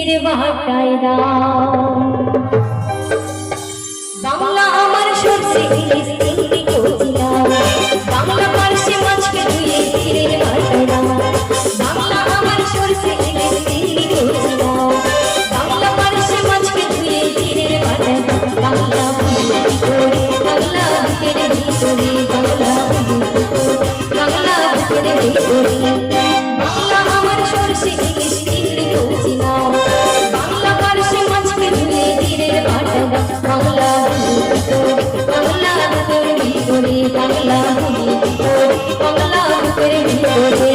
চিঠির বার্তায় দাও। বাংলা আমার সরষে ইলিশ চিংড়ি কচিলাও, বাংলা পার্শ্বে মাছকে ধুয়ে তীরের বার্তায় দাও। বাংলা আমার সরষে ইলিশ চিংড়ি কচিলাও, বাংলা পার্শ্বে মাছকে ধুয়ে তীরের বার্তায় দাও। বাংলা বুঝি কি করে, বাংলা বুকের ভিতরে, বাংলা বুঝি কি করে, বাংলা বুকের ভিতরে। বাংলা আমার সরষে ইলিশ চিংড়ি কচিলাও, বাংলা পার্শ্বে মাছকে ধুয়ে তীরের বার্তায় দাও। বাংলা বুঝি কি করে, বাংলা বুকের ভিতরে, বাংলা বুঝি কি করে, বাংলা বুকের ভিতরে।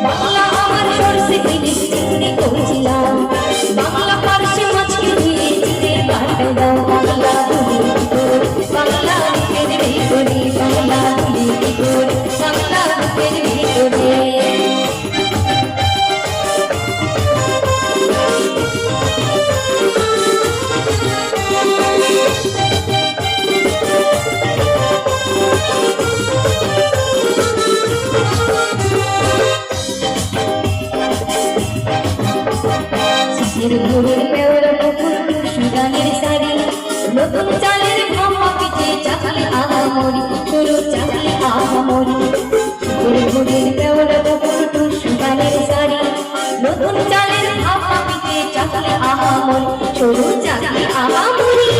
বাংলা আমার সরষে ইলিশ চিংড়ি কচিলাও, বাংলা পার্শ্বে মাছকে ধুয়ে তীরের বার্তায় দাও। বাংলা বুঝি কি করে, বাংলা বুকের ভিতরে, বাংলা বুঝি কি করে, বাংলা বুকের ভিতরে। ভোরের পেওরা পুকুর সুদানের শাড়ি, নতুন চালের ভাপা পিঠে চাকলি আহামরি, তোর চাকলি আহামরি। ভোরের পেওরা পুকুর সুদানের শাড়ি, নতুন চালের ভাপা পিঠে চাকলি আহামরি, তোর চাকলি আহামরি।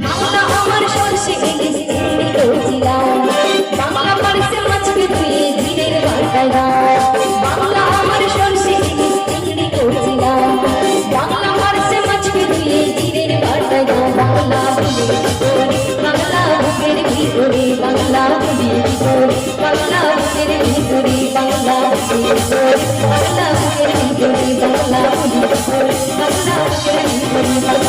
বাংলা আমার সরষে ইলিশ চিংড়ি কচিলাও, বাংলা পার্শ্বে মাছকে ধুয়ে তীরের বার্তায় দাও। বাংলা আমার সরষে ইলিশ চিংড়ি কচিলাও, বাংলা পার্শ্বে মাছকে ধুয়ে তীরের বার্তায় দাও। বাংলা বুঝি কি করে, বাংলা বুকের ভিতরে, বাংলা বুঝি কি করে, বাংলা বুকের ভিতরে, বাংলা বুঝি কি করে, বাংলা বুকের ভিতরে, বাংলা বুঝি কি করে, বাংলা বুকের ভিতরে।